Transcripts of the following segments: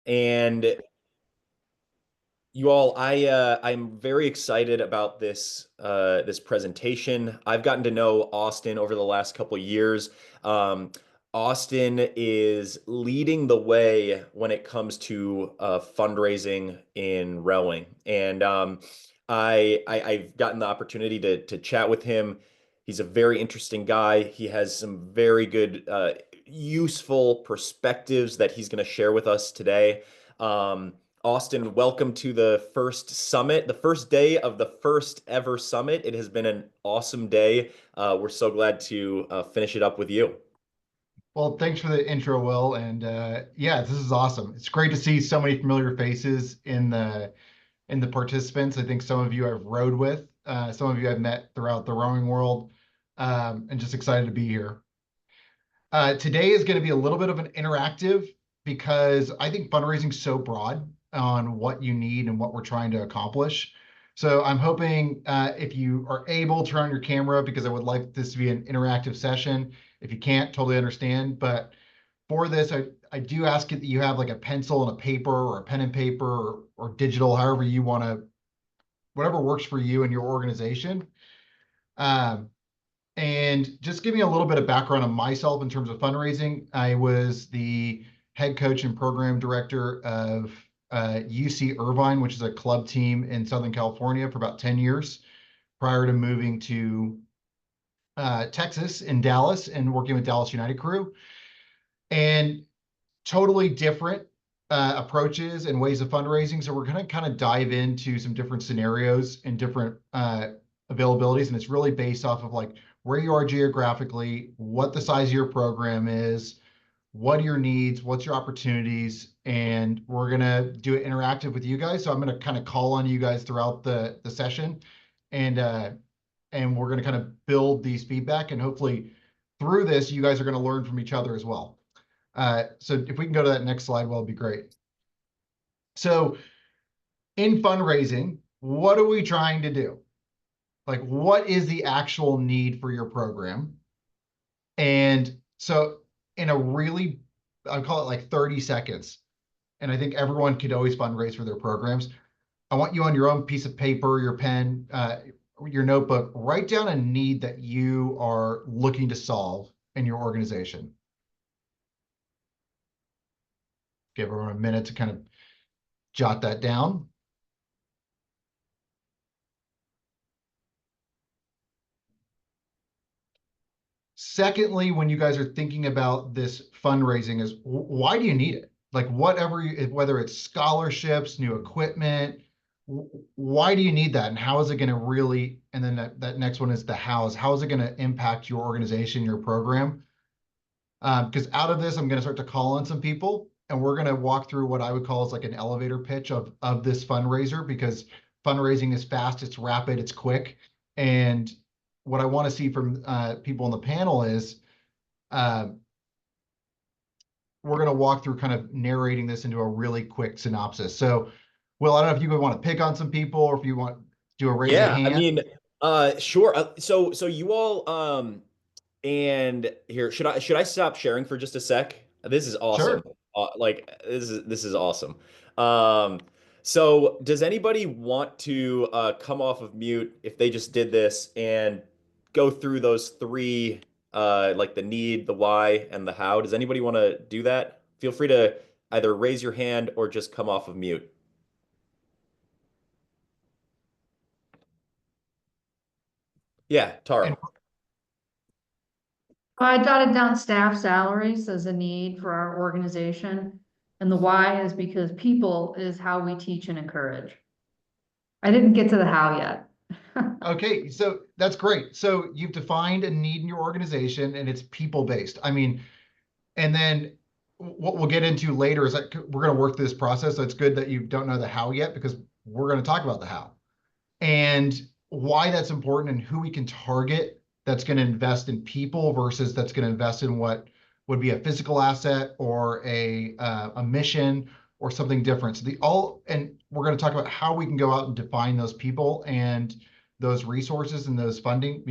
And you all, I'm very excited about this presentation. I've gotten to know Austin over the last couple of years. Austin is leading the way when it comes to fundraising in rowing, and I've gotten the opportunity to chat with him. He's a very interesting guy. He has some very good, useful perspectives that he's going to share with us today. Austin, welcome to the first summit, the first day of the first ever summit. It has been an awesome day. We're so glad to finish it up with you. Well, thanks for the intro, Will. And yeah, this is awesome. It's great to see so many familiar faces in the participants. I think some of you I've rowed with, some of you I've met throughout the rowing world, and just excited to be here. Today is going to be a little bit of an interactive because I think fundraising is so broad on what you need and what we're trying to accomplish. So I'm hoping if you are able to turn on your camera, because I would like this to be an interactive session. If you can't, totally understand. But for this, I do ask that you have like a pencil and a paper or a pen and paper or digital, however you want to, whatever works for you and your organization. Um, and just giving a little bit of background on myself in terms of fundraising, I was the head coach and program director of UC Irvine, which is a club team in Southern California for about 10 years prior to moving to Texas in Dallas and working with Dallas United Crew. And totally different approaches and ways of fundraising. So we're going to kind of dive into some different scenarios and different availabilities. And it's really based off of like where you are geographically, what the size of your program is, what are your needs, what's your opportunities, and we're going to do it interactive with you guys. So I'm going to kind of call on you guys throughout the session, and we're going to kind of build these feedback, and hopefully through this, you guys are going to learn from each other as well. So if we can go to that next slide, well, it'd be great. So in fundraising, what are we trying to do? Like, what is the actual need for your program? And so in a really, I call it like 30 seconds, and I think everyone could always fundraise for their programs. I want you on your own piece of paper, your pen, your notebook, write down a need that you are looking to solve in your organization. Give everyone a minute to kind of jot that down. Secondly, when you guys are thinking about this fundraising, is why do you need it? Like whatever, whether it's scholarships, new equipment, why do you need that? And how is it going to really, and then that next one is the how is it going to impact your organization, your program? Because out of this, I'm going to start to call on some people, and we're going to walk through what I would call as like an elevator pitch of this fundraiser, because fundraising is fast, it's rapid, it's quick. And what I want to see from people on the panel is uh, we're going to walk through kind of narrating this into a really quick synopsis. So, Will, I don't know if you would want to pick on some people or if you want to do a raise of Yeah, I hand. mean, sure. So you all, and here, should I stop sharing for just a sec? This is awesome. Sure. Like this is awesome. Um, so does anybody want to come off of mute if they just did this and go through those three, like the need, the why, and the how? Does anybody want to do that? Feel free to either raise your hand or just come off of mute. Yeah, And Tara. I jotted down staff salaries as a need for our organization. And the why is because people is how we teach and encourage. I didn't get to the how yet. okay, so that's great. So you've defined a need in your organization and it's people based. I mean, and then what we'll get into later is that we're going to work through this process. So it's good that you don't know the how yet, because we're going to talk about the how and why that's important and who we can target that's going to invest in people versus that's going to invest in what would be a physical asset or a mission or something different. So and we're going to talk about how we can go out and define those people and those resources and those funding,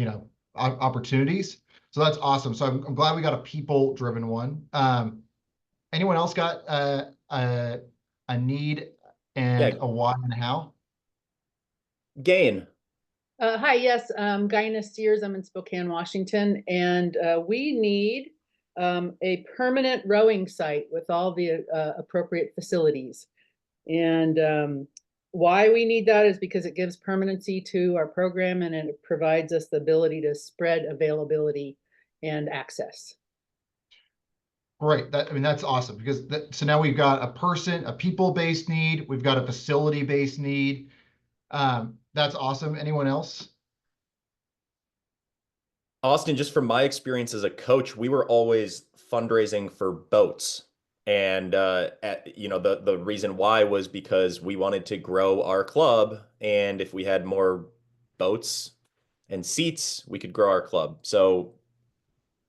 opportunities. So that's awesome. So I'm glad we got a people driven one. Anyone else got a need, Yeah, and a why and how? gain. Hi, yes, Guyana Steers. I'm in Spokane, Washington, and we need a permanent rowing site with all the appropriate facilities. And why we need that is because it gives permanency to our program and it provides us the ability to spread availability and access. Great. I mean, that's awesome because so now we've got a people-based need. We've got a facility-based need. That's awesome. Anyone else? Austin, just from my experience as a coach, we were always fundraising for boats. And the reason why was because we wanted to grow our club, and if we had more boats and seats, we could grow our club. So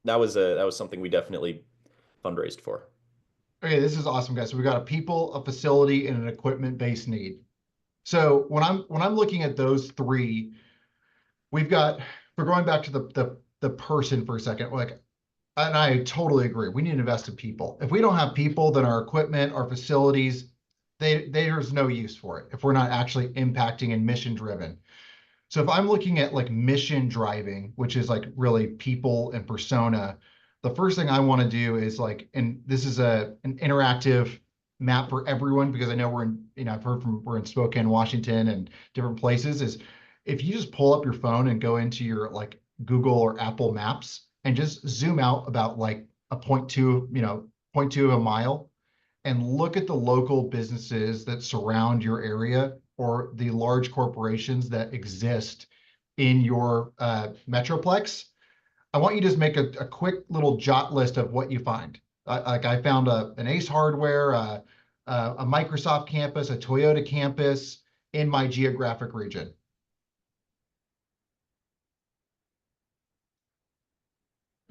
that was something we definitely fundraised for. Okay, this is awesome, guys. So we've got a people, a facility, and an equipment-based need. So when I'm looking at those three, we've got we're going back to the person for a second. Like, and I totally agree. We need to invest in people. If we don't have people, then our equipment, our facilities, there's no use for it if we're not actually impacting and mission driven. So if I'm looking at like mission driving, which is like really people and persona, the first thing I want to do is like, and this is an interactive map for everyone because I know I've heard from we're in Spokane, Washington and different places, is if you just pull up your phone and go into your like Google or Apple Maps and just zoom out about like a point two of a mile and look at the local businesses that surround your area or the large corporations that exist in your metroplex. I want you to just make a quick little jot list of what you find. Like I found an Ace Hardware, a Microsoft campus, a Toyota campus in my geographic region.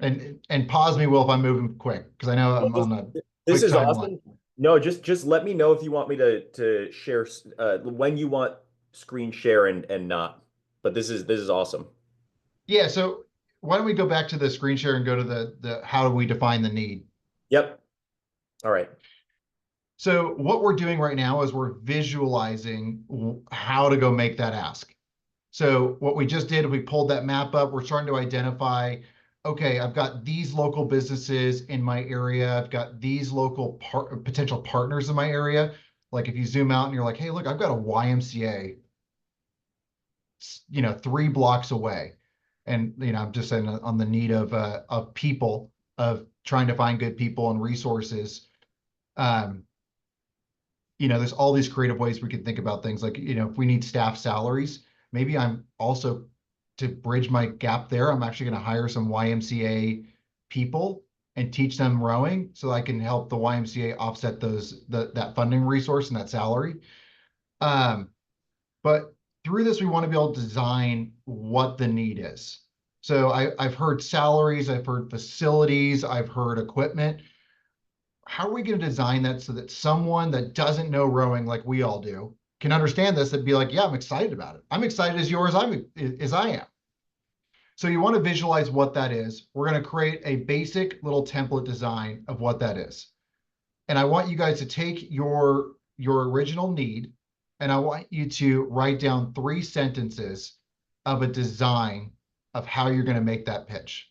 And pause me, Will, if I'm moving quick, because I know I'm on a This quick is timeline. awesome. No, just let me know if you want me to share when you want screen share and not. But this is awesome. Yeah, so why don't we go back to the screen share and go to the how do we define the need? Yep. All right. So what we're doing right now is we're visualizing how to go make that ask. So what we just did, we pulled that map up. We're starting to identify, okay, I've got these local businesses in my area. I've got these local potential partners in my area. Like if you zoom out and you're like, hey, look, I've got a YMCA, 3 blocks away. And, I'm just saying on the need of people, of trying to find good people and resources. Um, there's all these creative ways we could think about things like, if we need staff salaries, maybe I'm also to bridge my gap there, I'm actually going to hire some YMCA people and teach them rowing so I can help the YMCA offset that funding resource and that salary. But through this, we want to be able to design what the need is. So I've heard salaries, I've heard facilities, I've heard equipment. How are we going to design that so that someone that doesn't know rowing like we all do can understand this and be like, yeah, I'm excited about it. I'm excited as I am. So you want to visualize what that is. We're going to create a basic little template design of what that is. And I want you guys to take your original need and I want you to write down 3 sentences of a design of how you're going to make that pitch.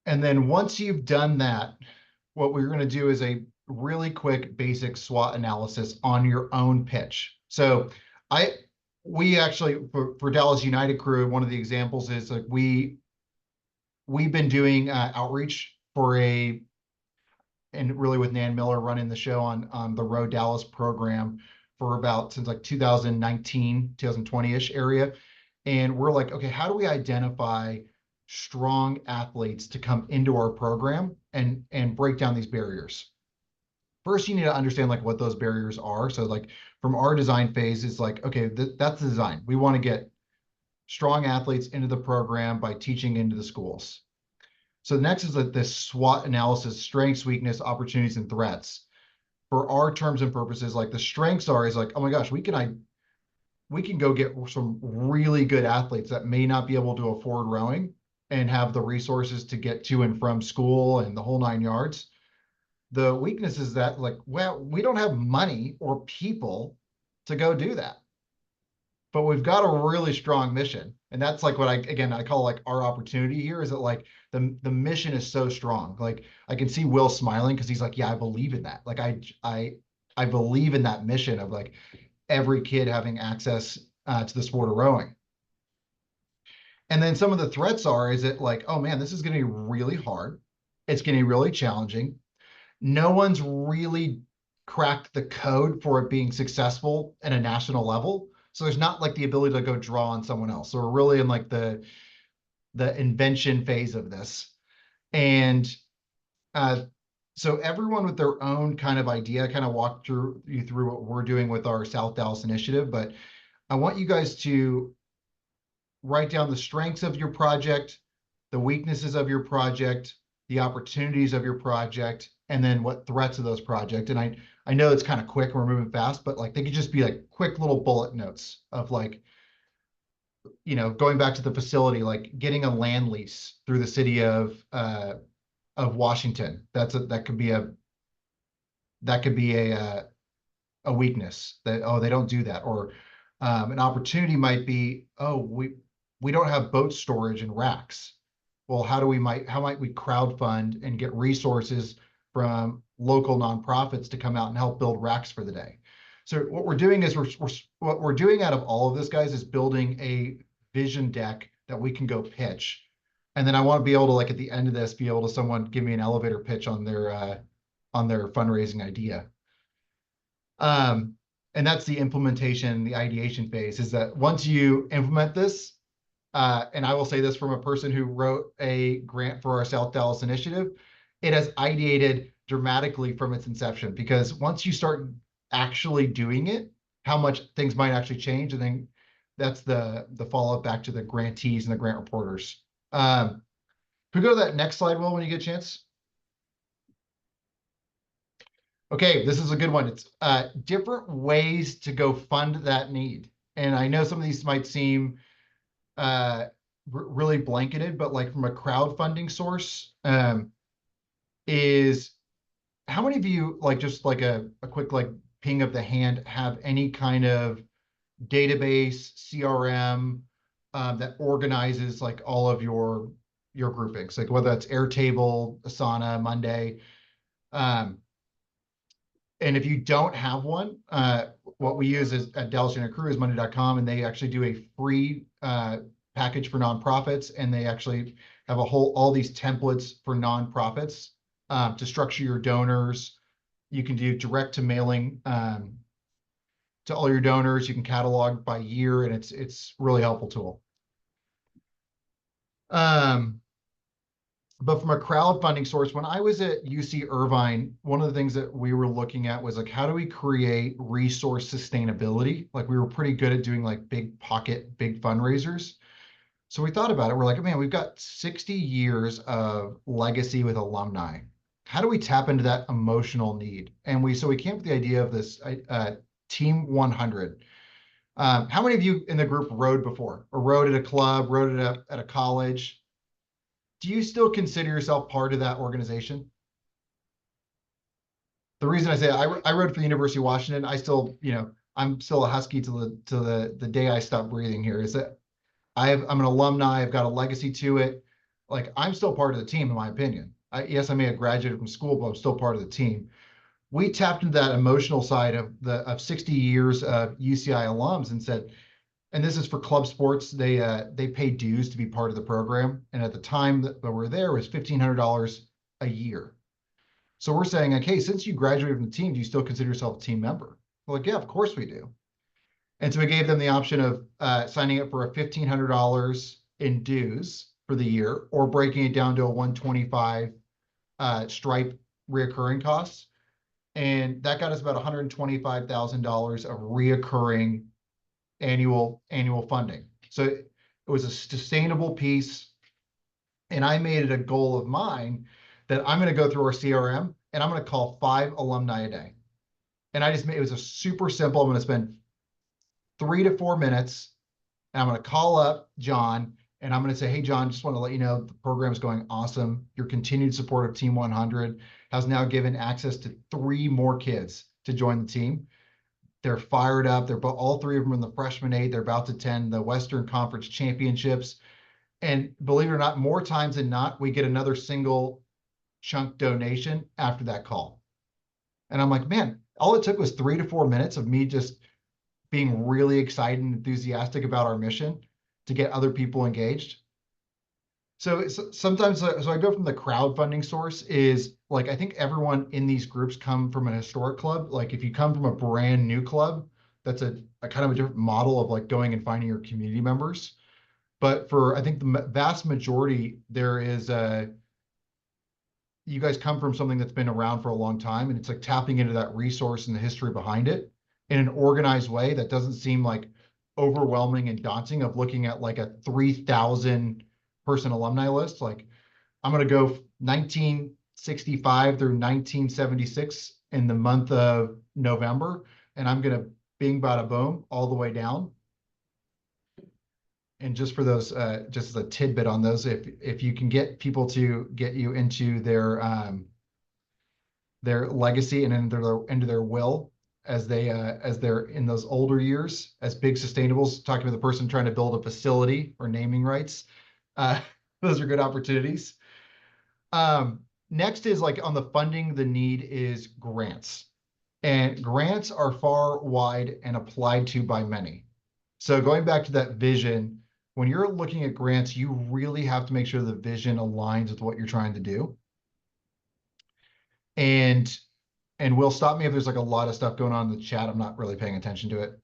And then once you've done that, what we're going to do is a really quick basic SWOT analysis on your own pitch. So I we actually for Dallas United Crew, one of the examples is like we've been doing outreach and really with Nan Miller running the show on the Road Dallas program for about since like 2019, 2020-ish area. And we're like, okay, how do we identify strong athletes to come into our program and break down these barriers? First, you need to understand like what those barriers are. So like from our design phase, it's like, okay, that's the design. We want to get strong athletes into the program by teaching into the schools. So the next is that this SWOT analysis: strengths, weakness, opportunities, and threats. For our terms and purposes, like the strengths are is like, oh my gosh, we can go get some really good athletes that may not be able to afford rowing and have the resources to get to and from school and the whole 9 yards. The weakness is that, like, well, we don't have money or people to go do that, but we've got a really strong mission. And that's like what I call like our opportunity here, is that like the mission is so strong. Like I can see Will smiling because he's like, yeah, I believe in that. Like I believe in that mission of like every kid having access to the sport of rowing. And then some of the threats are, is it like, oh man, this is going to be really hard. It's going to be really challenging. No one's really cracked the code for it being successful at a national level. So there's not like the ability to go draw on someone else. So we're really in like the invention phase of this. And uh, so everyone with their own kind of idea, kind of walk you through what we're doing with our South Dallas initiative. But I want you guys to write down the strengths of your project, the weaknesses of your project, the opportunities of your project, and then what threats of those projects. And I know it's kind of quick, we're moving fast, but like they could just be like quick little bullet notes of like, going back to the facility, like getting a land lease through the city of Washington. That could be a weakness that, oh, they don't do that. Or an opportunity might be, oh, we don't have boat storage and racks. Well, how might we crowdfund and get resources from local nonprofits to come out and help build racks for the day? So what we're doing is what we're doing out of all of this, guys, is building a vision deck that we can go pitch. And then I want to be able to, like, at the end of this, be able to someone give me an elevator pitch on their fundraising idea. And that's the implementation, the ideation phase, is that once you implement this, and I will say this from a person who wrote a grant for our South Dallas initiative, it has ideated dramatically from its inception, because once you start actually doing it, how much things might actually change. And then that's the follow-up back to the grantees and the grant reporters. Can we go to that next slide, Will, when you get a chance? Okay, this is a good one. It's different ways to go fund that need. And I know some of these might seem really blanketed, but like from a crowdfunding source, is how many of you, like just like a quick like ping of the hand, have any kind of database, CRM, that organizes like all of your groupings, like whether that's Airtable, Asana, Monday. And if you don't have one, what we use is at Dallas United Crew is Monday.com, and they actually do a free package for nonprofits, and they actually have all these templates for nonprofits to structure your donors. You can do direct to mailing to all your donors. You can catalog by year, and it's really helpful tool. But from a crowdfunding source, when I was at UC Irvine, one of the things that we were looking at was like, how do we create resource sustainability? Like we were pretty good at doing like big fundraisers. So we thought about it. We're like, man, we've got 60 years of legacy with alumni. How do we tap into that emotional need? And we came up with the idea of this Team 100. How many of you in the group rowed before, or rowed at a club, rowed at a college? Do you still consider yourself part of that organization? The reason I say I rowed for the University of Washington. I still, I'm still a Husky to the day I stop breathing here. Is that I'm an alumni. I've got a legacy to it. Like I'm still part of the team, in my opinion. Yes, I may have graduated from school, but I'm still part of the team. We tapped into that emotional side of 60 years of UCI alums and said, and this is for club sports, they pay dues to be part of the program. And at the time that we were there, it was $1,500 a year. So we're saying, okay, since you graduated from the team, do you still consider yourself a team member? We're like, yeah, of course we do. And so we gave them the option of signing up for a $1,500 in dues for the year, or breaking it down to a $125 Stripe reoccurring costs. And that got us about $125,000 of reoccurring annual funding. So it was a sustainable piece. And I made it a goal of mine that I'm going to go through our CRM and I'm going to call 5 alumni a day. And I just made it was a super simple. I'm going to spend 3 to 4 minutes and I'm going to call up John and I'm going to say, hey, John, just want to let you know the program is going awesome. Your continued support of Team 100 has now given access to 3 more kids to join the team. They're fired up. They're all 3 of them in the freshman 8. They're about to attend the Western Conference Championships. And believe it or not, more times than not, we get another single chunk donation after that call. And I'm like, man, all it took was 3 to 4 minutes of me just being really excited and enthusiastic about our mission to get other people engaged. So sometimes, so I go from the crowdfunding source is like, I think everyone in these groups come from a historic club. Like if you come from a brand new club, that's a kind of a different model of like going and finding your community members. But for, I think the vast majority, there is you guys come from something that's been around for a long time, and it's like tapping into that resource and the history behind it in an organized way that doesn't seem like overwhelming and daunting of looking at like a 3,000 person alumni list. Like I'm going to go 1965 through 1976 in the month of November, and I'm going to bing bada boom all the way down. And just for those, just as a tidbit on those, if you can get people to get you into their legacy and into their will as they're in those older years as big sustainables, talking to the person trying to build a facility or naming rights, those are good opportunities. Next is like on the funding, the need is grants, and grants are far wide and applied to by many. So going back to that vision, when you're looking at grants, you really have to make sure the vision aligns with what you're trying to do. And Will, stop me if there's like a lot of stuff going on in the chat. I'm not really paying attention to it.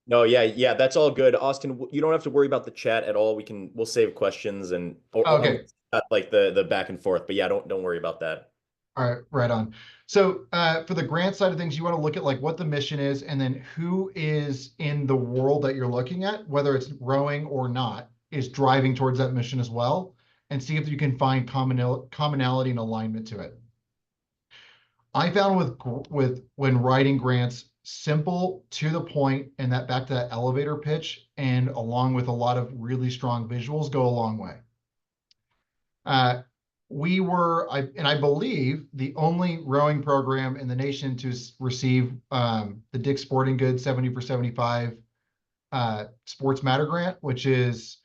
No, yeah, that's all good. Austin, you don't have to worry about the chat at all. We'll save questions and Okay. like the back and forth. But yeah, don't worry about that. All right, right on. So for the grant side of things, you want to look at like what the mission is and then who is in the world that you're looking at, whether it's rowing or not, is driving towards that mission as well, and see if you can find commonality and alignment to it. I found with when writing grants, simple, to the point, and that back to that elevator pitch, and along with a lot of really strong visuals go a long way. We were, I believe, the only rowing program in the nation to receive the Dick's Sporting Goods 70 for 75 Sports Matter grant, which is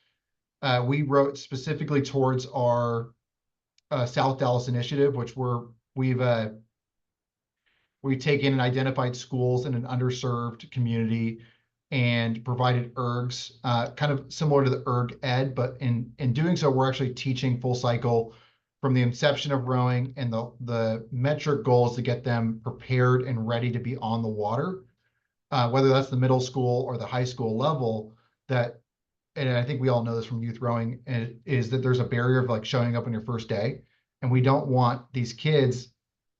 we wrote specifically towards our South Dallas initiative, which we've taken and identified schools in an underserved community and provided ergs, kind of similar to the erg ed, but in doing so, we're actually teaching full cycle from the inception of rowing, and the metric goal is to get them prepared and ready to be on the water, whether that's the middle school or the high school level. That, and I think we all know this from youth rowing, is that there's a barrier of like showing up on your first day, and we don't want these kids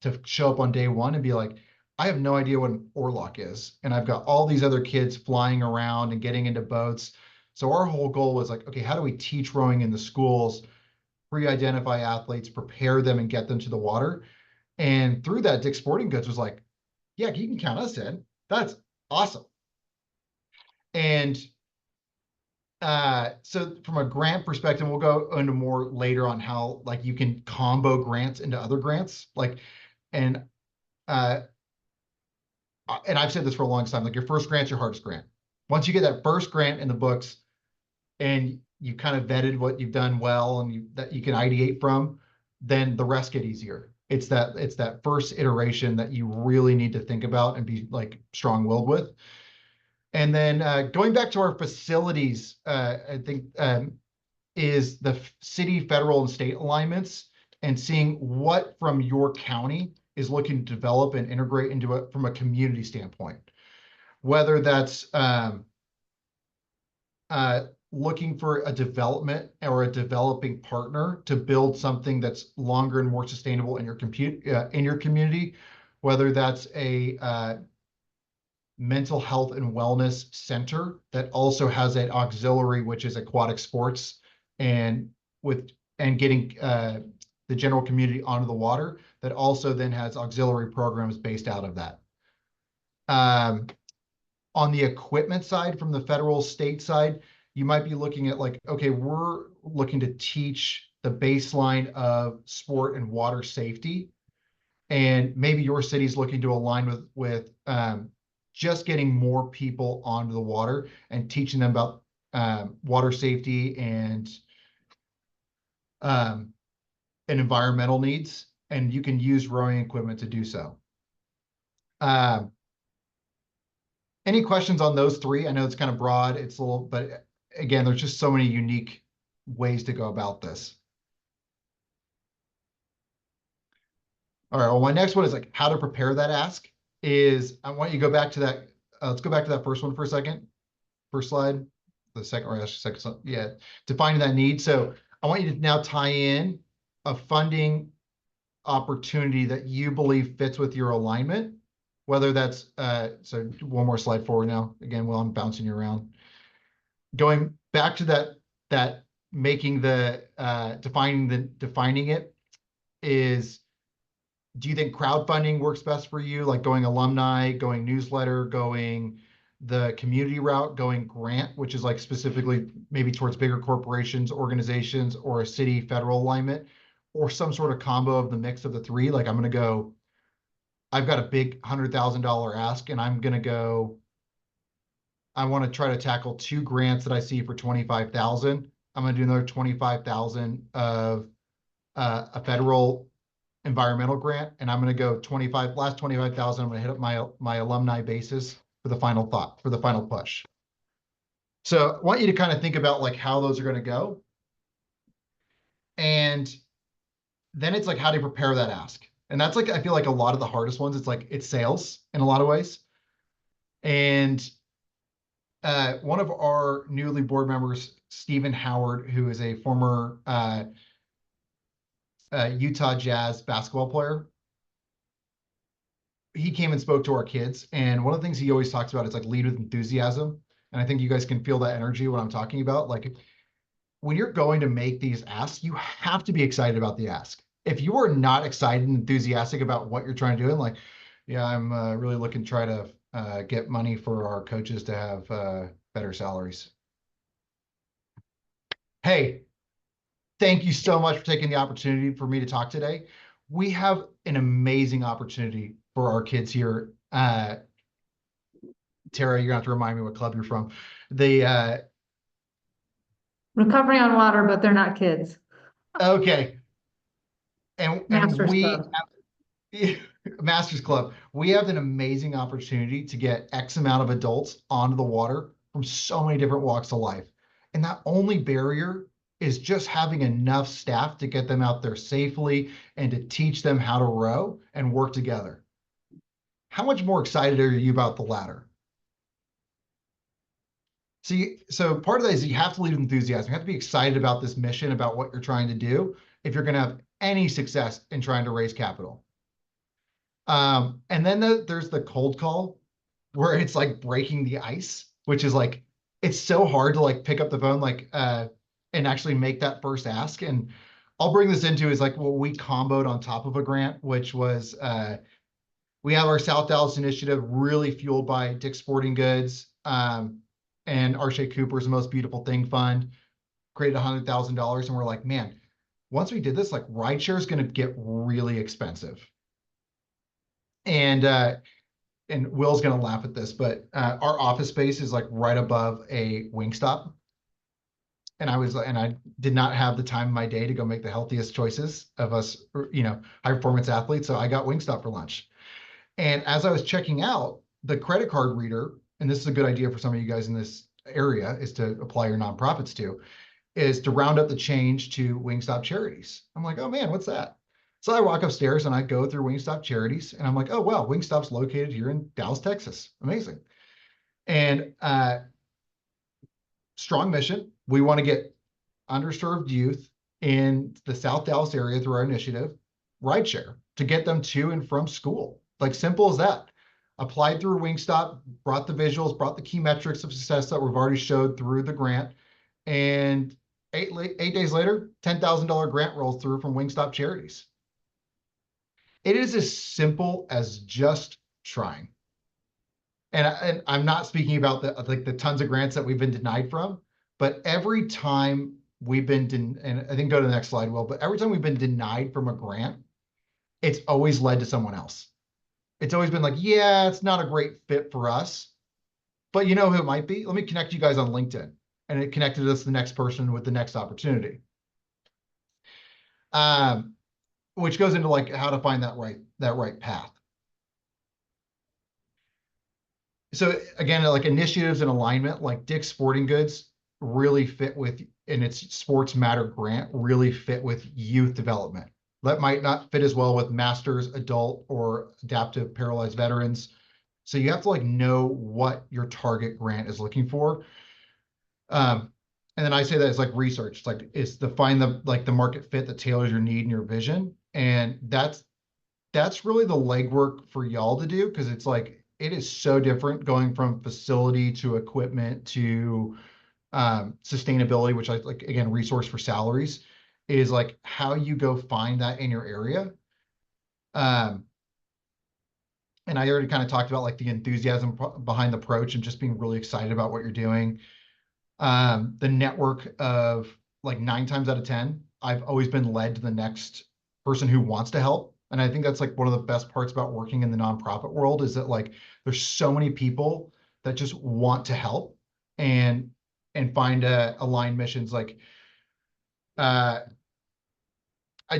to show up on day one and be like, I have no idea what an oarlock is, and I've got all these other kids flying around and getting into boats. So our whole goal was like, okay, how do we teach rowing in the schools, pre-identify athletes, prepare them, and get them to the water? And through that, Dick's Sporting Goods was like, yeah, you can count us in. That's awesome. And so from a grant perspective, we'll go into more later on how like you can combo grants into other grants. Like, and I've said this for a long time, like your first grant's your hardest grant. Once you get that first grant in the books and you kind of vetted what you've done well and that you can ideate from, then the rest get easier. It's that first iteration that you really need to think about and be like strong-willed with. And then going back to our facilities, I think is the city, federal, and state alignments, and seeing what from your county is looking to develop and integrate into it from a community standpoint. Whether that's looking for a development or a developing partner to build something that's longer and more sustainable in your community, whether that's a mental health and wellness center that also has an auxiliary, which is aquatic sports, and with and getting the general community onto the water that also then has auxiliary programs based out of that. On the equipment side, from the federal state side, you might be looking at like, okay, we're looking to teach the baseline of sport and water safety. And maybe your city's looking to align with just getting more people onto the water and teaching them about water safety and environmental needs. And you can use rowing equipment to do so. Any questions on those three? I know it's kind of broad. It's a little, but again, there's just so many unique ways to go about this. All right, well, my next one is like how to prepare that ask is I want you to go back to that. Let's go back to that first one for a second. First slide, the second, or second slide. Yeah, defining that need. So I want you to now tie in a funding opportunity that you believe fits with your alignment, whether that's, so one more slide forward now, again, while I'm bouncing you around. Going back to that making the, defining it is, do you think crowdfunding works best for you? Like going alumni, going newsletter, going the community route, going grant, which is like specifically maybe towards bigger corporations, organizations, or a city federal alignment, or some sort of combo of the mix of the three. Like I'm going to go, I've got a big $100,000 ask, and I'm going to go, I want to try to tackle 2 grants that I see for 25,000. I'm going to do another 25,000 of a federal environmental grant, and I'm going to go 25,000. I'm going to hit up my alumni basis for the final thought, for the final push. So I want you to kind of think about like how those are going to go. And then it's like, how do you prepare that ask? And that's like, I feel like a lot of the hardest ones, it's like, it's sales in a lot of ways. And one of our newly board members, Stephen Howard, who is a former Utah Jazz basketball player, he came and spoke to our kids. And one of the things he always talks about is like lead with enthusiasm. And I think you guys can feel that energy, what I'm talking about. Like when you're going to make these asks, you have to be excited about the ask. If you are not excited and enthusiastic about what you're trying to do, and like, yeah, I'm really looking to try to get money for our coaches to have better salaries. Hey, thank you so much for taking the opportunity for me to talk today. We have an amazing opportunity for our kids here. Tara, you're gonna have to remind me what club you're from. The Recovery on water, but they're not kids. okay, and Masters we Club. Masters Club. We have an amazing opportunity to get X amount of adults onto the water from so many different walks of life, and that only barrier is just having enough staff to get them out there safely and to teach them how to row and work together. How much more excited are you about the latter? So part of that is you have to lead with enthusiasm. You have to be excited about this mission, about what you're trying to do, if you're going to have any success in trying to raise capital. And then there's the cold call, where it's like breaking the ice, which is like, it's so hard to like pick up the phone, like, and actually make that first ask. And I'll bring this into is like what we comboed on top of a grant, which was, we have our South Dallas initiative really fueled by Dick's Sporting Goods, and Arshay Cooper's The Most Beautiful Thing Fund, created $100,000. And we're like, man, once we did this, like rideshare is going to get really expensive. And Will's going to laugh at this, but our office space is like right above a Wingstop. And I did not have the time of my day to go make the healthiest choices of us, high performance athletes. So I got Wingstop for lunch. And as I was checking out, the credit card reader, and this is a good idea for some of you guys in this area, is to apply your nonprofits to, is to round up the change to Wingstop Charities. I'm like, oh man, what's that? So I walk upstairs and I go through Wingstop Charities, and I'm like, oh wow, Wingstop's located here in Dallas, Texas. Amazing. And strong mission. We want to get underserved youth in the South Dallas area through our initiative, rideshare, to get them to and from school. Like simple as that. Applied through Wingstop, brought the visuals, brought the key metrics of success that we've already showed through the grant, and eight days later, $10,000 grant rolls through from Wingstop Charities. It is as simple as just trying. And I'm not speaking about the tons of grants that we've been denied from, but every time we've been, and I think go to the next slide, Will, but every time we've been denied from a grant, it's always led to someone else. It's always been like, yeah, it's not a great fit for us, but you know who it might be? Let me connect you guys on LinkedIn. And it connected us to the next person with the next opportunity. Which goes into like how to find that right path. So again, like initiatives and alignment, like Dick's Sporting Goods really fit with, and its Sports Matter grant really fit with youth development. That might not fit as well with masters, adult, or adaptive paralyzed veterans. So you have to like know what your target grant is looking for. And then I say that it's like research. It's like it's to find the market fit that tailors your need and your vision. And that's really the legwork for y'all to do, because it's like it is so different going from facility to equipment to sustainability, which I like, again, resource for salaries, is like how you go find that in your area. And I already kind of talked about like the enthusiasm behind the approach and just being really excited about what you're doing. The network of like 9 times out of 10, I've always been led to the next person who wants to help. And I think that's like one of the best parts about working in the nonprofit world, is that like there's so many people that just want to help and find aligned missions. Like I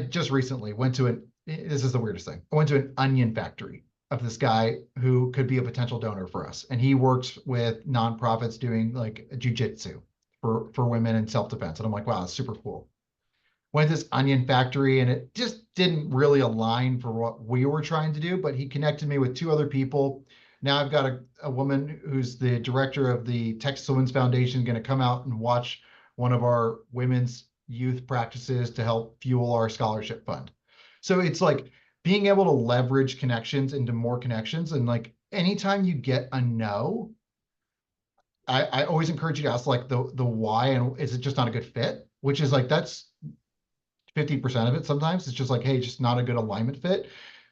just recently went to this is the weirdest thing. I went to an onion factory of this guy who could be a potential donor for us. And he works with nonprofits doing like jujitsu for women in self-defense. And I'm like, wow, that's super cool. Went to this onion factory and it just didn't really align for what we were trying to do, but he connected me with 2 other people. Now I've got a woman who's the director of the Texas Women's Foundation going to come out and watch one of our women's youth practices to help fuel our scholarship fund. So it's like being able to leverage connections into more connections. And like anytime you get a no, I always encourage you to ask like the why, and is it just not a good fit? Which is like, that's 50% of it. Sometimes it's just like, hey, just not a good alignment fit.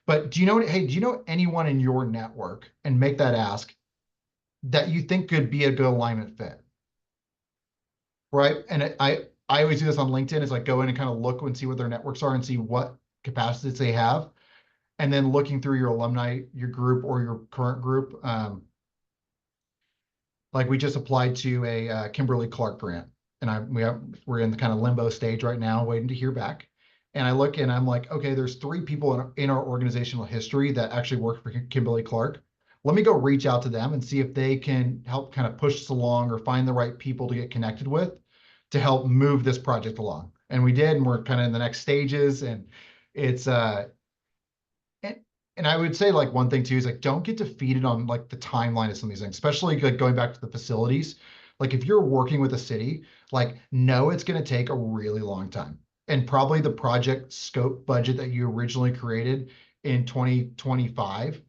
But do you know anyone in your network, and make that ask, that you think could be a good alignment fit? Right. And I always do this on LinkedIn, is like go in and kind of look and see what their networks are and see what capacities they have. And then looking through your alumni, your group or your current group. Like we just applied to a Kimberly Clark grant, and we're in the kind of limbo stage right now, waiting to hear back. And I look and I'm like, okay, there's 3 people in our organizational history that actually work for Kimberly Clark. Let me go reach out to them and see if they can help kind of push us along or find the right people to get connected with to help move this project along. And we did, and we're kind of in the next stages. And it's and I would say like one thing too is like don't get defeated on like the timeline of some of these things, especially like going back to the facilities. Like if you're working with a city, like know it's going to take a really long time. And probably the project scope budget that you originally created in 2025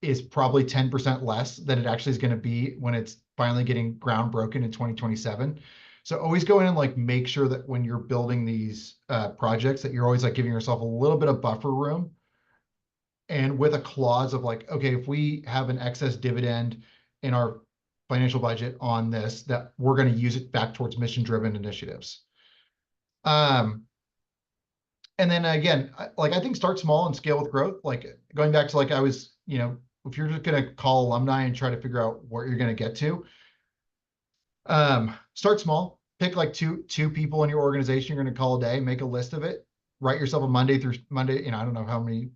is probably 10% less than it actually is going to be when it's finally getting ground broken in 2027. So always go in and like make sure that when you're building these projects, that you're always like giving yourself a little bit of buffer room, and with a clause of like, okay, if we have an excess dividend in our financial budget on this, that we're going to use it back towards mission-driven initiatives. And then again, like I think start small and scale with growth. Like going back to like I was, if you're just going to call alumni and try to figure out what you're going to get to, start small. Pick like two people in your organization you're going to call a day. Make a list of it. Write yourself a Monday through Monday. I don't know how many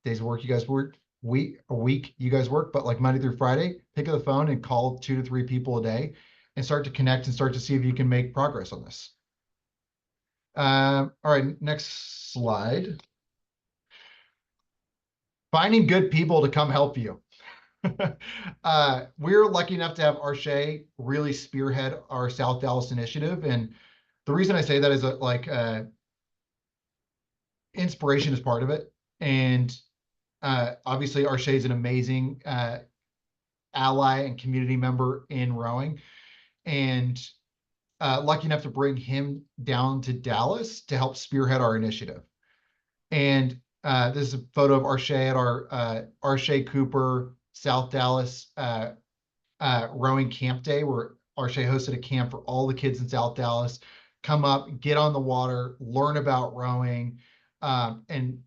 days of work you guys work, a week you guys work, but like Monday through Friday, pick up the phone and call 2 to 3 people a day and start to connect and start to see if you can make progress on this. All right, next slide. Finding good people to come help you. We're lucky enough to have Arshay really spearhead our South Dallas initiative. And the reason I say that is that like inspiration is part of it. And obviously Arshay is an amazing ally and community member in rowing. And lucky enough to bring him down to Dallas to help spearhead our initiative. And this is a photo of Arshay at our Arshay Cooper South Dallas rowing camp day, where Arshay hosted a camp for all the kids in South Dallas. Come up, get on the water, learn about rowing, and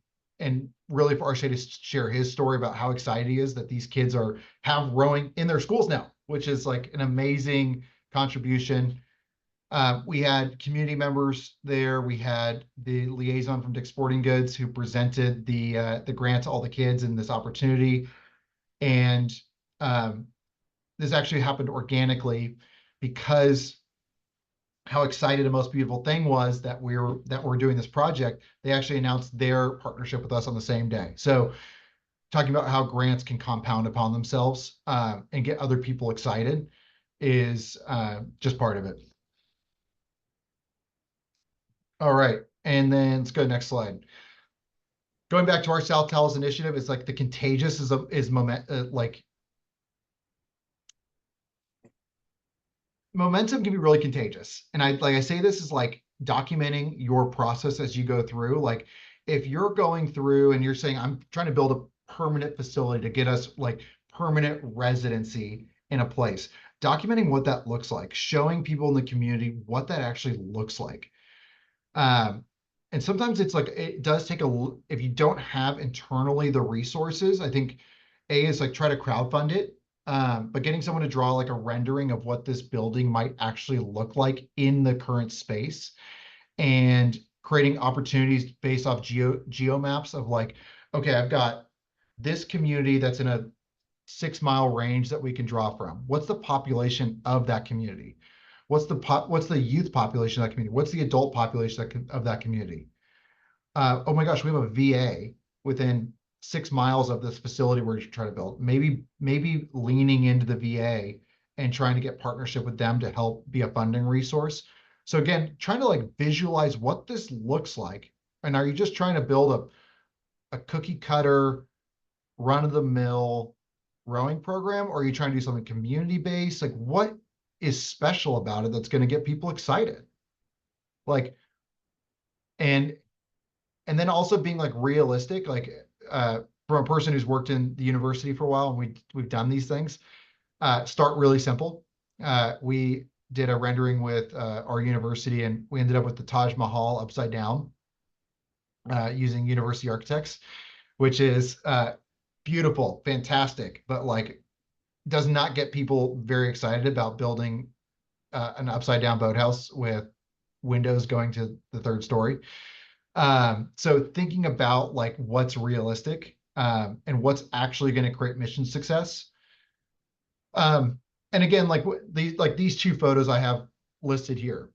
really for Arshay to share his story about how excited he is that these kids have rowing in their schools now, which is like an amazing contribution. We had community members there. We had the liaison from Dick's Sporting Goods who presented the grant to all the kids in this opportunity. And this actually happened organically because how excited and most beautiful thing was that we're doing this project. They actually announced their partnership with us on the same day. So talking about how grants can compound upon themselves and get other people excited is just part of it. All right, and then let's go next slide. Going back to our South Dallas initiative, it's like the contagious momentum can be really contagious. And I say this is like documenting your process as you go through. Like if you're going through and you're saying, I'm trying to build a permanent facility to get us like permanent residency in a place, documenting what that looks like, showing people in the community what that actually looks like. And sometimes it's like, it does take if you don't have internally the resources, I think is like try to crowdfund it. But getting someone to draw like a rendering of what this building might actually look like in the current space and creating opportunities based off geo maps of like, okay, I've got this community that's in a 6-mile range that we can draw from. What's the population of that community? What's the youth population of that community? What's the adult population of that community? Oh my gosh, we have a VA within 6 miles of this facility we're trying to build. Maybe leaning into the VA and trying to get partnership with them to help be a funding resource. So again, trying to like visualize what this looks like. And are you just trying to build a cookie cutter, run of the mill rowing program, or are you trying to do something community based? Like what is special about it that's going to get people excited? Like, and then also being like realistic, like from a person who's worked in the university for a while, and we've done these things. Start really simple. We did a rendering with our university, and we ended up with the Taj Mahal upside down using university architects, which is beautiful, fantastic, but like does not get people very excited about building an upside down boathouse with windows going to the 3rd story. So thinking about like what's realistic and what's actually going to create mission success. And again, like these 2 photos I have listed here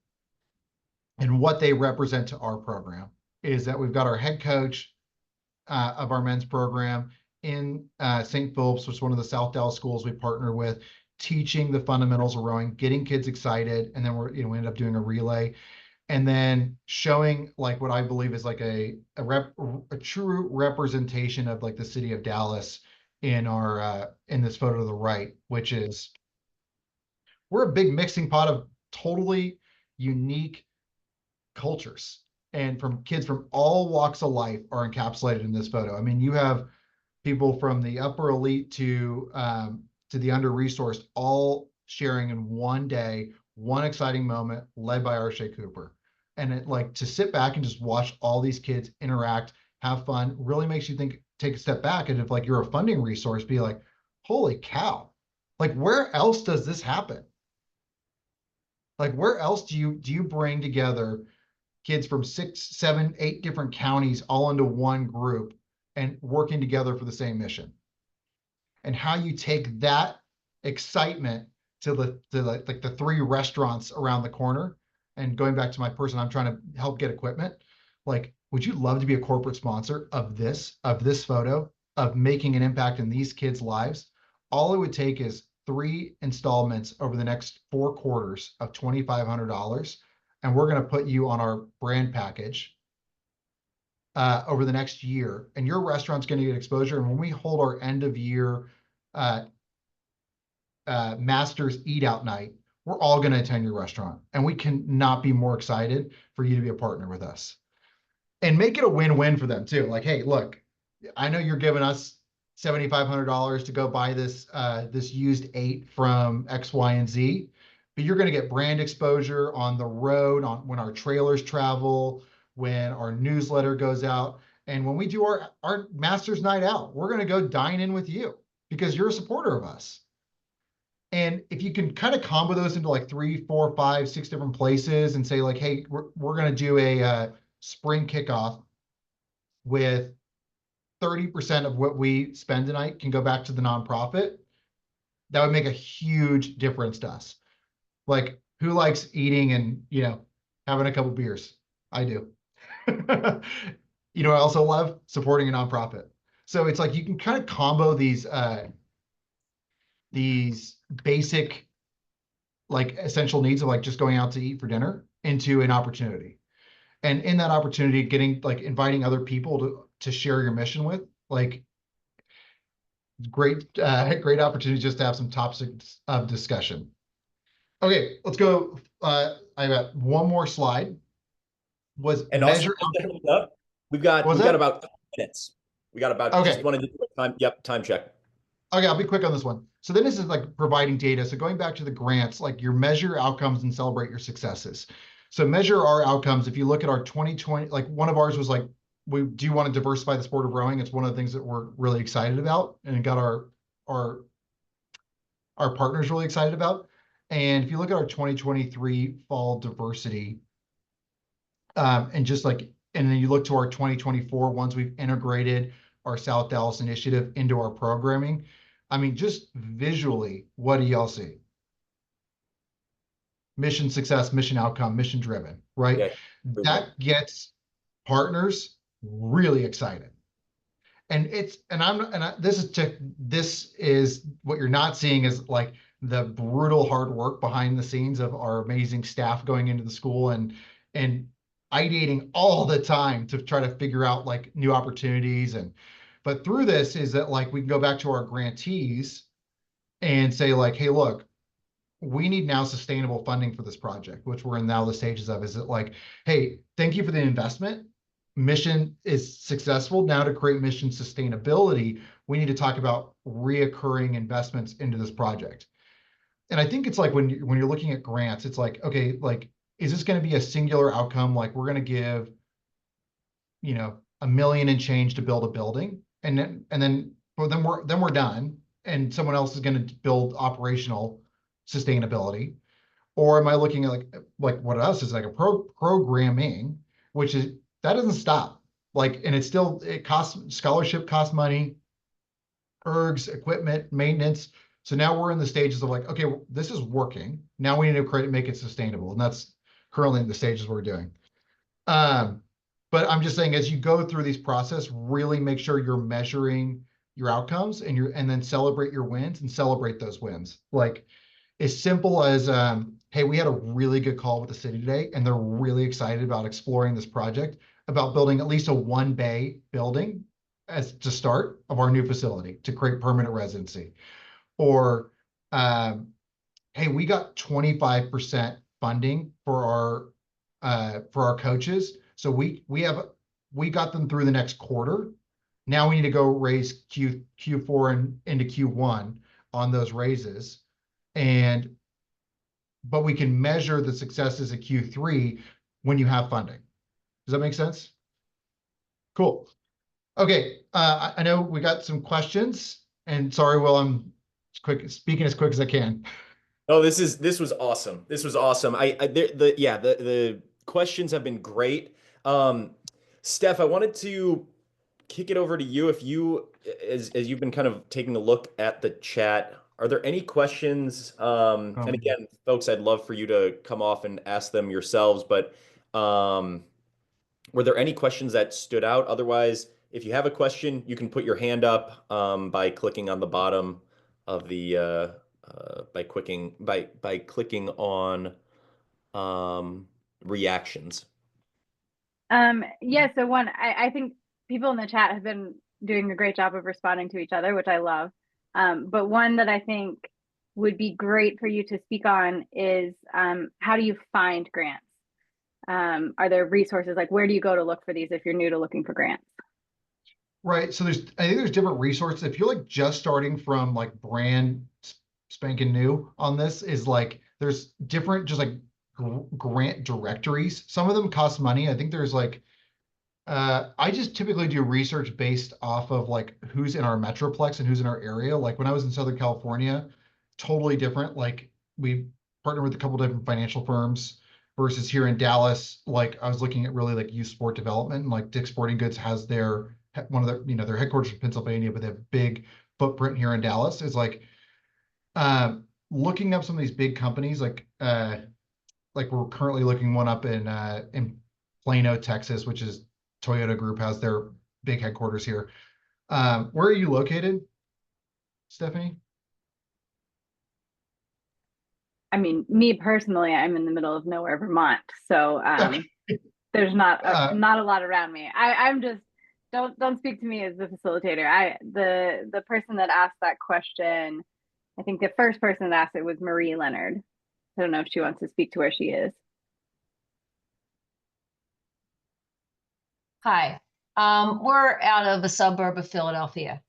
and what they represent to our program is that we've got our head coach of our men's program in St. Philip's, which is one of the South Dallas schools we partner with, teaching the fundamentals of rowing, getting kids excited, and then we ended up doing a relay, and then showing like what I believe is like a true representation of like the city of Dallas in our in this photo to the right, which is we're a big mixing pot of totally unique cultures, and from kids from all walks of life are encapsulated in this photo. I mean, you have people from the upper elite to the under-resourced, all sharing in one day, one exciting moment led by Arshay Cooper. And it like to sit back and just watch all these kids interact, have fun, really makes you take a step back. And if like you're a funding resource, be like, holy cow, like where else does this happen? Like where else do you bring together kids from 6, 7, 8 different counties all into one group and working together for the same mission? And how you take that excitement to the 3 restaurants around the corner. And going back to my person, I'm trying to help get equipment. Like, would you love to be a corporate sponsor of this photo, of making an impact in these kids' lives? All it would take is 3 installments over the next 4 quarters of $2,500. And we're going to put you on our brand package over the next year, and your restaurant's going to get exposure. And when we hold our end of year Masters Eat Out Night, we're all going to attend your restaurant, and we cannot be more excited for you to be a partner with us. And make it a win-win for them too. Like, hey, look, I know you're giving us $7,500 to go buy this used 8 from X, Y, and Z, but you're going to get brand exposure on the road, on when our trailers travel, when our newsletter goes out, and when we do our Masters Night Out, we're going to go dine in with you because you're a supporter of us. And if you can kind of combo those into like 3, 4, 5, 6 different places and say like, hey, we're going to do a spring kickoff with 30% of what we spend tonight can go back to the nonprofit, that would make a huge difference to us. Like, who likes eating and, having a couple beers? I do. I also love supporting a nonprofit. So it's like you can kind of combo these basic, like, essential needs of like just going out to eat for dinner into an opportunity. And in that opportunity, getting like inviting other people to share your mission with, like, great opportunity just to have some topics of discussion. Okay, let's go. I got one more slide. Was And Austin, measure just to outcome. heads up, What was we've got that? about 10 minutes. We got about just Okay. wanted to do a time. Yep, time check. Okay, I'll be quick on this one. So then this is like providing data. So going back to the grants, like your measure outcomes and celebrate your successes. So measure our outcomes. If you look at our 2020, like one of ours was like, we do want to diversify the sport of rowing. It's one of the things that we're really excited about and got our partners really excited about. And if you look at our 2023 fall diversity, and just like, and then you look to our 2024, once we've integrated our South Dallas initiative into our programming, I mean, just visually, what do y'all see? Mission success, mission outcome, mission driven, right? Yeah, improvement. That gets partners really excited. And this is what you're not seeing is like the brutal hard work behind the scenes of our amazing staff going into the school and ideating all the time to try to figure out like new opportunities. But through this is that like we can go back to our grantees and say like, hey, look, we need now sustainable funding for this project, which we're in now the stages of. Is it like, hey, thank you for the investment. Mission is successful. Now to create mission sustainability, we need to talk about reoccurring investments into this project. And I think it's like when you're looking at grants, it's like, okay, like, is this going to be a singular outcome? Like we're going to give, $1 million and change to build a building, and then we're done, and someone else is going to build operational sustainability. Or am I looking at like what else is like a programming, which is that doesn't stop. Like, and it costs scholarship, costs money, ergs, equipment, maintenance. So now we're in the stages of like, okay, this is working. Now we need to make it sustainable. And that's currently in the stages we're doing. Um, but I'm just saying, as you go through these process, really make sure you're measuring your outcomes and then celebrate your wins and celebrate those wins. Like, as simple as, hey, we had a really good call with the city today, and they're really excited about exploring this project, about building at least a 1-bay building as to start of our new facility to create permanent residency. Or, hey, we got 25% funding for our coaches. So we got them through the next quarter. Now we need to go raise Q4 and into Q1 on those raises. But we can measure the successes at Q3 when you have funding. Does that make sense? Cool. Okay, I know we got some questions, and sorry, Will, I'm speaking as quick as I can. Oh, this was awesome. This was awesome. The questions have been great. Steph, I wanted to kick it over to you. If you, as you've been kind of taking a look at the chat, are there any questions? And again, folks, I'd love for you to come off and ask them yourselves, but were there any questions that stood out? Otherwise, if you have a question, you can put your hand up by clicking on the bottom of the by clicking on reactions. Yeah, so I think people in the chat have been doing a great job of responding to each other, which I love. But one that I think would be great for you to speak on is how do you find grants? Are there resources, like where do you go to look for these if you're new to looking for grants? Right. So I think there's different resources. If you're like just starting from like brand spanking new on this, is like there's different just like grant directories. Some of them cost money. I think there's like I just typically do research based off of like who's in our metroplex and who's in our area. Like when I was in Southern California, totally different. Like we partnered with a couple different financial firms versus here in Dallas. Like I was looking at really like youth sport development. Like Dick's Sporting Goods has one of their, their headquarters in Pennsylvania, but they have a big footprint here in Dallas. Is like looking up some of these big companies like we're currently looking one up in Plano, Texas, which is Toyota Group has their big headquarters here. Where are you located, Stephanie? I mean, me personally, I'm in the middle of nowhere, Vermont. So there's not a lot around me. I'm just don't speak to me as the facilitator. The person that asked that question, I think the first person that asked it was Marie Leonard. I don't know if she wants to speak to where she is. Hi, we're out of a suburb of Philadelphia.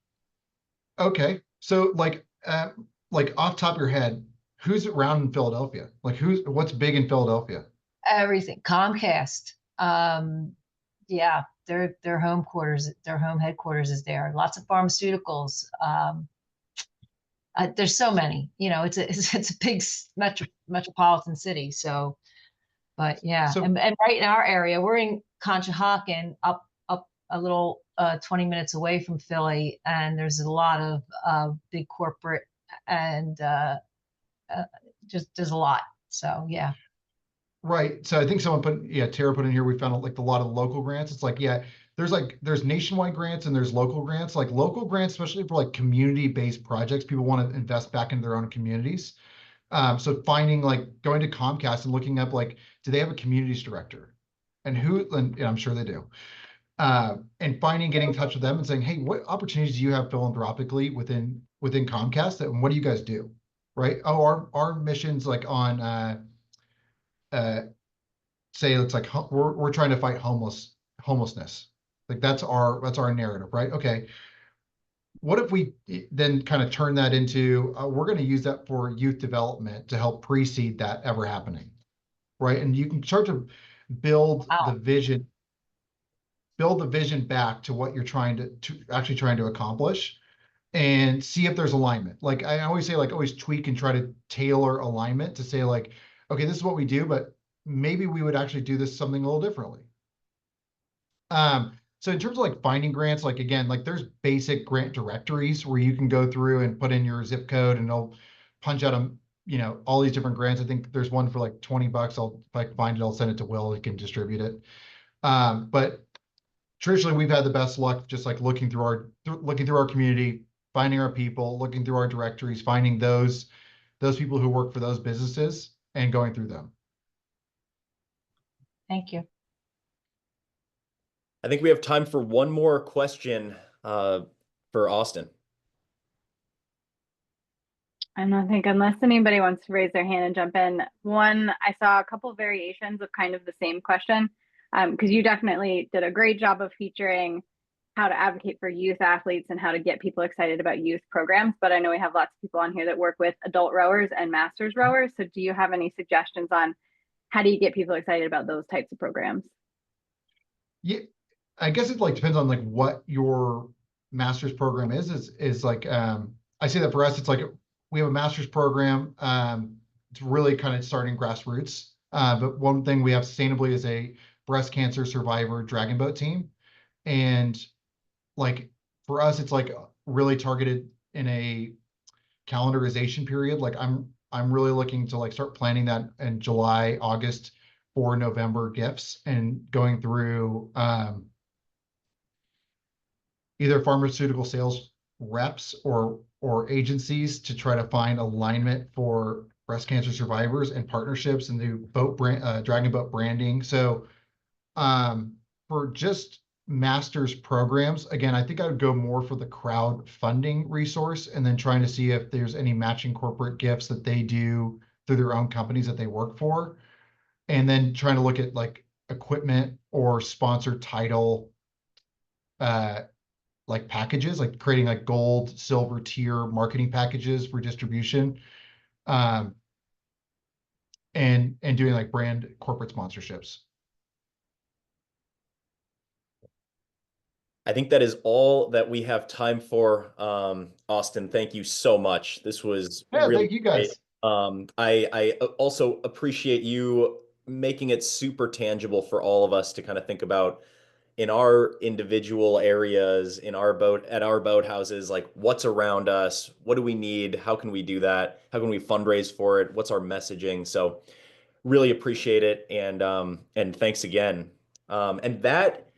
Okay, so like off top of your head, who's around in Philadelphia? Like what's big in Philadelphia? Everything. Comcast. Yeah, their home headquarters is there. Lots of pharmaceuticals. There's so many. It's a big metropolitan city. So, but yeah, So and right in our area, we're in Conshohocken, up a little 20 minutes away from Philly, and there's a lot of big corporate and just there's a lot. So yeah. right. So I think someone Tara put in here, we found like a lot of local grants. It's like, yeah, there's nationwide grants and there's local grants. Like local grants, especially for like community-based projects, people want to invest back into their own communities. So finding like going to Comcast and looking up like, do they have a communities director? And and I'm sure they do. And getting in touch with them and saying, hey, what opportunities do you have philanthropically within Comcast, and what do you guys do? Right. Oh, our mission's like on say it's like we're trying to fight homelessness. Like that's our narrative, right? Okay. What if we then kind of turn that into we're going to use that for youth development to help precede that ever happening, right? And you can start to build the Wow. vision back to what you're actually trying to accomplish, and see if there's alignment. Like I always say, like always tweak and try to tailor alignment to say like, okay, this is what we do, but maybe we would actually do this something a little differently. So in terms of like finding grants, like again, like there's basic grant directories where you can go through and put in your zip code and it'll punch out all these different grants. I think there's one for like $20. If I can find it, I'll send it to Will. He can distribute it. But traditionally we've had the best luck just like looking through our community, finding our people, looking through our directories, finding those people who work for those businesses and going through them. Thank you. I think we have time for one more question for Austin. I don't think, unless anybody wants to raise their hand and jump in. One, I saw a couple of variations of kind of the same question, because you definitely did a great job of featuring how to advocate for youth athletes and how to get people excited about youth programs. But I know we have lots of people on here that work with adult rowers and masters rowers. So do you have any suggestions on how do you get people excited about those types of programs? Yeah, I guess it like depends on like what your master's program is like, I say that for us, it's like we have a master's program. It's really kind of starting grassroots. But one thing we have sustainably is a breast cancer survivor dragon boat team. And like for us, it's like really targeted in a calendarization period. Like I'm really looking to like start planning that in July, August for November gifts, and going through either pharmaceutical sales reps or agencies to try to find alignment for breast cancer survivors and partnerships and do dragon boat branding. So for just master's programs, again, I think I would go more for the crowdfunding resource and then trying to see if there's any matching corporate gifts that they do through their own companies that they work for. And then trying to look at like equipment or sponsored title like packages, like creating like gold, silver tier marketing packages for distribution, um, and doing like brand corporate sponsorships. I think that is all that we have time for. Austin, thank you so much. This was Yeah, really thank you great. guys. I also appreciate you making it super tangible for all of us to kind of think about in our individual areas, in our boat, at our boathouses, like what's around us, what do we need, how can we do that, how can we fundraise for it, what's our messaging. So really appreciate it, and thanks again. And that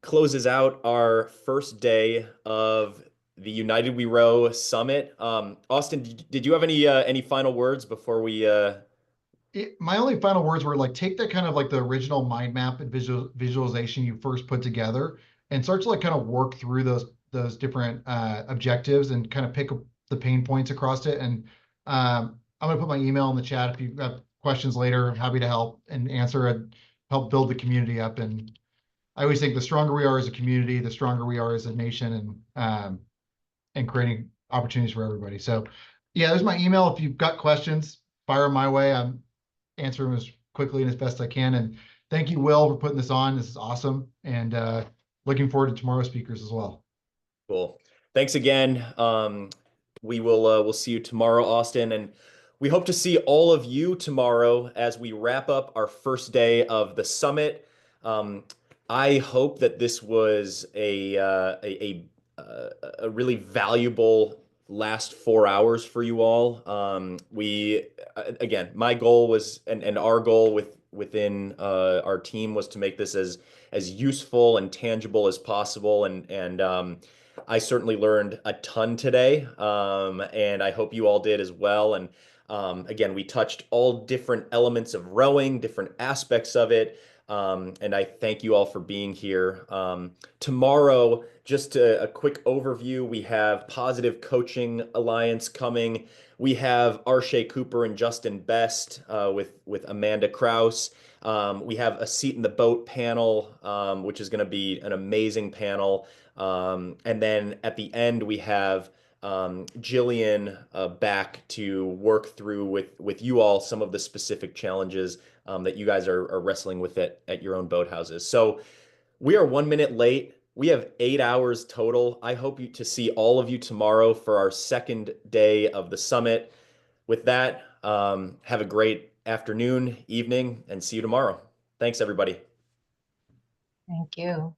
closes out our first day of the United We Row Summit. Austin, did you have any final words before we My only final words were like take that kind of like the original mind map and visualization you first put together and start to like kind of work through those different objectives and kind of pick up the pain points across it. And I'm gonna put my email in the chat if you have questions later. I'm happy to help and answer and help build the community up. And I always think the stronger we are as a community, the stronger we are as a nation, and creating opportunities for everybody. So yeah, there's my email. If you've got questions, fire them my way. I'm answer them as quickly and as best I can. And thank you, Will, for putting this on. This is awesome. And looking forward to tomorrow's speakers as well. Cool. Thanks again. We'll see you tomorrow, Austin, and we hope to see all of you tomorrow as we wrap up our first day of the summit. Um, I hope that this was a really valuable last 4 hours for you all. We again, my goal was, and our goal within our team was to make this as useful and tangible as possible, and I certainly learned a ton today, and I hope you all did as well. And again, we touched all different elements of rowing, different aspects of it. And I thank you all for being here. Tomorrow, just a quick overview, we have Positive Coaching Alliance coming. We have Arshay Cooper and Justin Best with Amanda Kraus. We have a Seat in the Boat panel, which is going to be an amazing panel. And then at the end, we have Jillian back to work through with you all some of the specific challenges that you guys are wrestling with at your own boathouses. So we are 1 minute late. We have 8 hours total. I hope to see all of you tomorrow for our second day of the summit. With that, have a great afternoon, evening, and see you tomorrow. Thanks, everybody. Thank you.